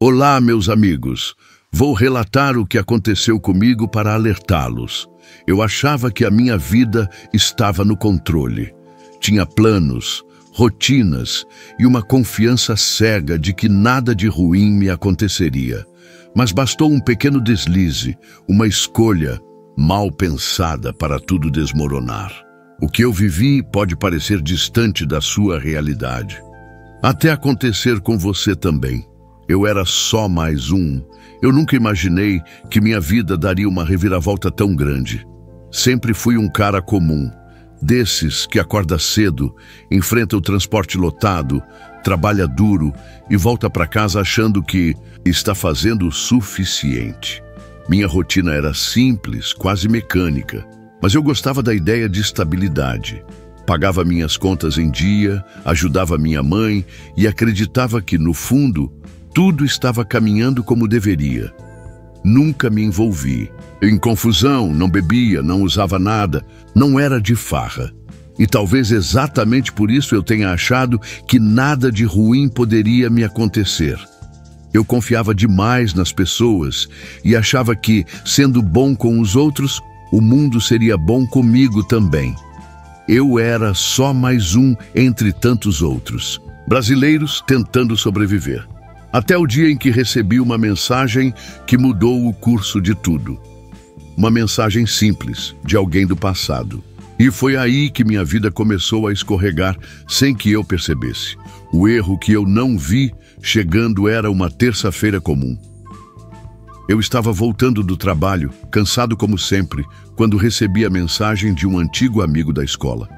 Olá, meus amigos. Vou relatar o que aconteceu comigo para alertá-los. Eu achava que a minha vida estava no controle. Tinha planos, rotinas e uma confiança cega de que nada de ruim me aconteceria. Mas bastou um pequeno deslize, uma escolha mal pensada para tudo desmoronar. O que eu vivi pode parecer distante da sua realidade. Até acontecer com você também. Eu era só mais um. Eu nunca imaginei que minha vida daria uma reviravolta tão grande. Sempre fui um cara comum, desses que acorda cedo, enfrenta o transporte lotado, trabalha duro e volta para casa achando que está fazendo o suficiente. Minha rotina era simples, quase mecânica, mas eu gostava da ideia de estabilidade. Pagava minhas contas em dia, ajudava minha mãe e acreditava que, no fundo, tudo estava caminhando como deveria. Nunca me envolvi em confusão, não bebia, não usava nada, não era de farra. E talvez exatamente por isso eu tenha achado que nada de ruim poderia me acontecer. Eu confiava demais nas pessoas e achava que, sendo bom com os outros, o mundo seria bom comigo também. Eu era só mais um entre tantos outros, brasileiros tentando sobreviver. Até o dia em que recebi uma mensagem que mudou o curso de tudo. Uma mensagem simples, de alguém do passado. E foi aí que minha vida começou a escorregar sem que eu percebesse. O erro que eu não vi chegando era uma terça-feira comum. Eu estava voltando do trabalho, cansado como sempre, quando recebi a mensagem de um antigo amigo da escola.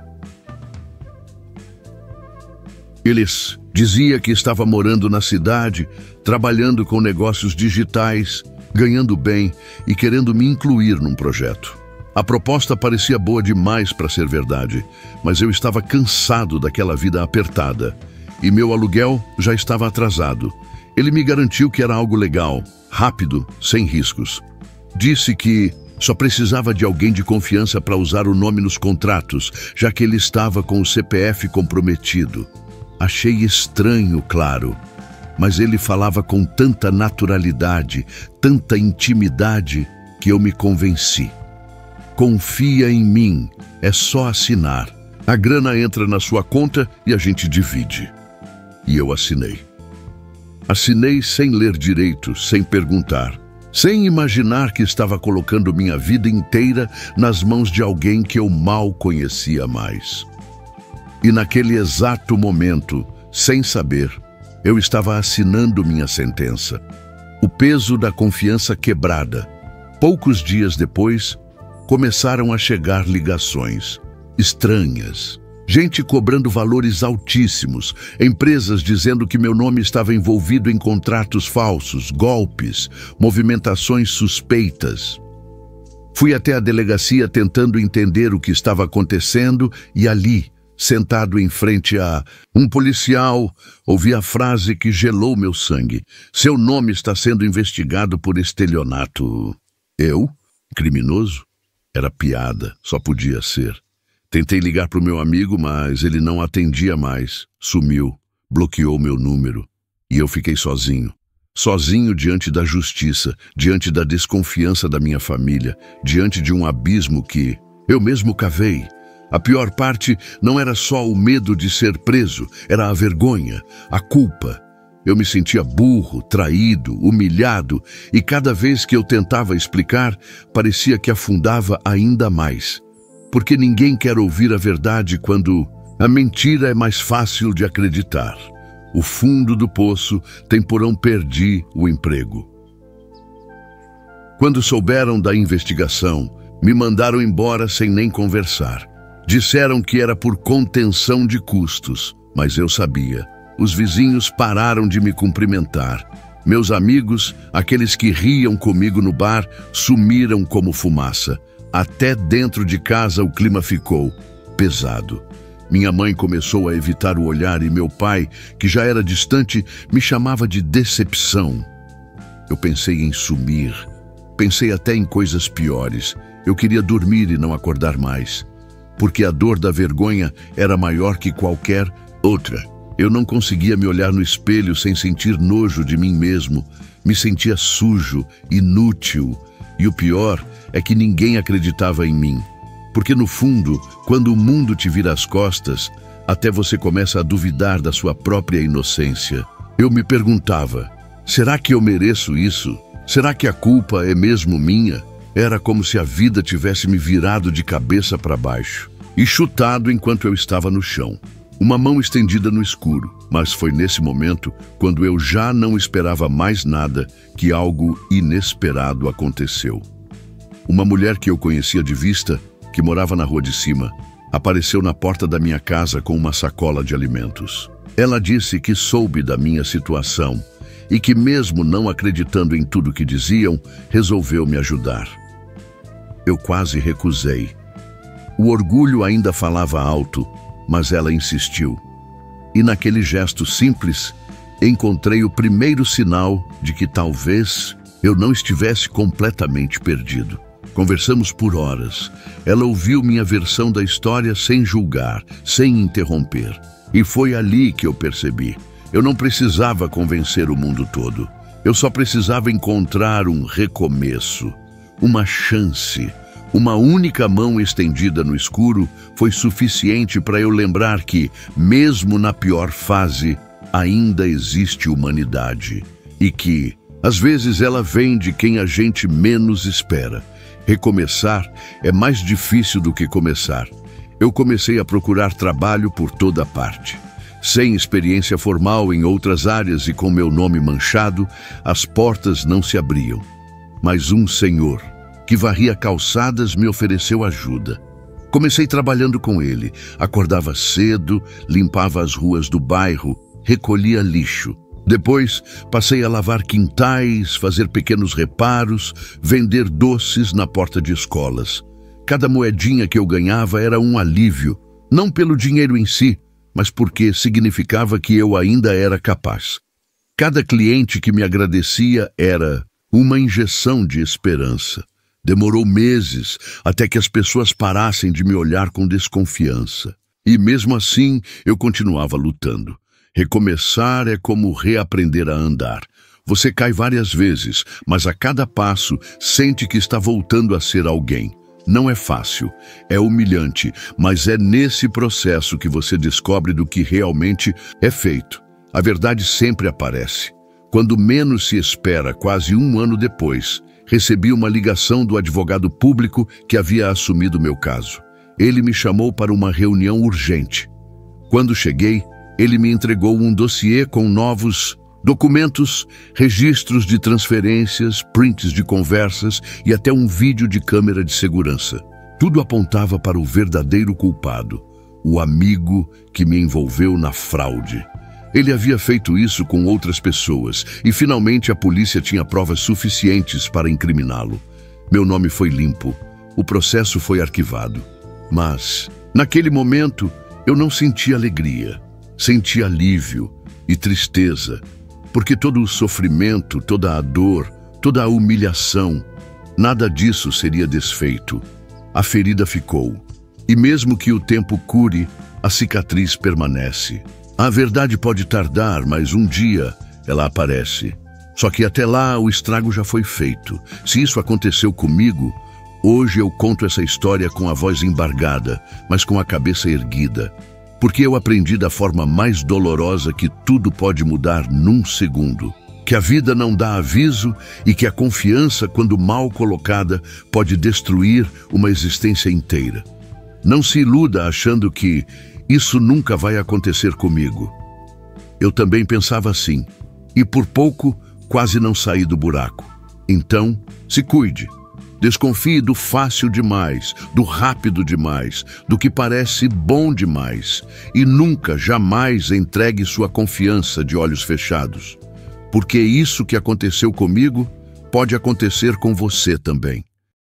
Ele dizia que estava morando na cidade, trabalhando com negócios digitais, ganhando bem e querendo me incluir num projeto. A proposta parecia boa demais para ser verdade, mas eu estava cansado daquela vida apertada e meu aluguel já estava atrasado. Ele me garantiu que era algo legal, rápido, sem riscos. Disse que só precisava de alguém de confiança para usar o nome nos contratos, já que ele estava com o CPF comprometido. Achei estranho, claro, mas ele falava com tanta naturalidade, tanta intimidade, que eu me convenci. Confia em mim, é só assinar. A grana entra na sua conta e a gente divide. E eu assinei. Assinei sem ler direito, sem perguntar, sem imaginar que estava colocando minha vida inteira nas mãos de alguém que eu mal conhecia mais. E naquele exato momento, sem saber, eu estava assinando minha sentença. O peso da confiança quebrada. Poucos dias depois, começaram a chegar ligações estranhas. Gente cobrando valores altíssimos, empresas dizendo que meu nome estava envolvido em contratos falsos, golpes, movimentações suspeitas. Fui até a delegacia tentando entender o que estava acontecendo e ali, sentado em frente a um policial, ouvi a frase que gelou meu sangue. Seu nome está sendo investigado por estelionato. Eu? Criminoso? Era piada, só podia ser. Tentei ligar para o meu amigo, mas ele não atendia mais. Sumiu, bloqueou meu número. E eu fiquei sozinho. Sozinho diante da justiça, diante da desconfiança da minha família, diante de um abismo que eu mesmo cavei. A pior parte não era só o medo de ser preso, era a vergonha, a culpa. Eu me sentia burro, traído, humilhado, e cada vez que eu tentava explicar, parecia que afundava ainda mais. Porque ninguém quer ouvir a verdade quando a mentira é mais fácil de acreditar. O fundo do poço tem porão perdi o emprego. Quando souberam da investigação, me mandaram embora sem nem conversar. Disseram que era por contenção de custos, mas eu sabia. Os vizinhos pararam de me cumprimentar. Meus amigos, aqueles que riam comigo no bar, sumiram como fumaça. Até dentro de casa o clima ficou pesado. Minha mãe começou a evitar o olhar e meu pai, que já era distante, me chamava de decepção. Eu pensei em sumir. Pensei até em coisas piores. Eu queria dormir e não acordar mais. Porque a dor da vergonha era maior que qualquer outra. Eu não conseguia me olhar no espelho sem sentir nojo de mim mesmo. Me sentia sujo, inútil. E o pior é que ninguém acreditava em mim. Porque no fundo, quando o mundo te vira as costas, até você começa a duvidar da sua própria inocência. Eu me perguntava, será que eu mereço isso? Será que a culpa é mesmo minha? Era como se a vida tivesse me virado de cabeça para baixo e chutado enquanto eu estava no chão. Uma mão estendida no escuro, mas foi nesse momento, quando eu já não esperava mais nada, que algo inesperado aconteceu. Uma mulher que eu conhecia de vista, que morava na rua de cima, apareceu na porta da minha casa com uma sacola de alimentos. Ela disse que soube da minha situação e que, mesmo não acreditando em tudo que diziam, resolveu me ajudar. Eu quase recusei. O orgulho ainda falava alto, mas ela insistiu. E naquele gesto simples, encontrei o primeiro sinal de que talvez eu não estivesse completamente perdido. Conversamos por horas. Ela ouviu minha versão da história sem julgar, sem interromper. E foi ali que eu percebi. Eu não precisava convencer o mundo todo. Eu só precisava encontrar um recomeço, uma chance. Uma única mão estendida no escuro foi suficiente para eu lembrar que, mesmo na pior fase, ainda existe humanidade. E que, às vezes, ela vem de quem a gente menos espera. Recomeçar é mais difícil do que começar. Eu comecei a procurar trabalho por toda parte. Sem experiência formal em outras áreas e com meu nome manchado, as portas não se abriam. Mas um senhor, que varria calçadas, me ofereceu ajuda. Comecei trabalhando com ele. Acordava cedo, limpava as ruas do bairro, recolhia lixo. Depois, passei a lavar quintais, fazer pequenos reparos, vender doces na porta de escolas. Cada moedinha que eu ganhava era um alívio, não pelo dinheiro em si, mas porque significava que eu ainda era capaz. Cada cliente que me agradecia era uma injeção de esperança. Demorou meses até que as pessoas parassem de me olhar com desconfiança. E mesmo assim, eu continuava lutando. Recomeçar é como reaprender a andar. Você cai várias vezes, mas a cada passo sente que está voltando a ser alguém. Não é fácil, é humilhante, mas é nesse processo que você descobre do que realmente é feito. A verdade sempre aparece. Quando menos se espera, quase um ano depois, recebi uma ligação do advogado público que havia assumido meu caso. Ele me chamou para uma reunião urgente. Quando cheguei, ele me entregou um dossiê com novos documentos, registros de transferências, prints de conversas e até um vídeo de câmera de segurança. Tudo apontava para o verdadeiro culpado, o amigo que me envolveu na fraude. Ele havia feito isso com outras pessoas e finalmente a polícia tinha provas suficientes para incriminá-lo. Meu nome foi limpo, o processo foi arquivado. Mas, naquele momento, eu não senti alegria, senti alívio e tristeza. Porque todo o sofrimento, toda a dor, toda a humilhação, nada disso seria desfeito. A ferida ficou. E mesmo que o tempo cure, a cicatriz permanece. A verdade pode tardar, mas um dia ela aparece. Só que até lá o estrago já foi feito. Se isso aconteceu comigo, hoje eu conto essa história com a voz embargada, mas com a cabeça erguida. Porque eu aprendi da forma mais dolorosa que tudo pode mudar num segundo. Que a vida não dá aviso e que a confiança, quando mal colocada, pode destruir uma existência inteira. Não se iluda achando que isso nunca vai acontecer comigo. Eu também pensava assim, e por pouco quase não saí do buraco. Então, se cuide. Desconfie do fácil demais, do rápido demais, do que parece bom demais. E nunca, jamais entregue sua confiança de olhos fechados. Porque isso que aconteceu comigo pode acontecer com você também.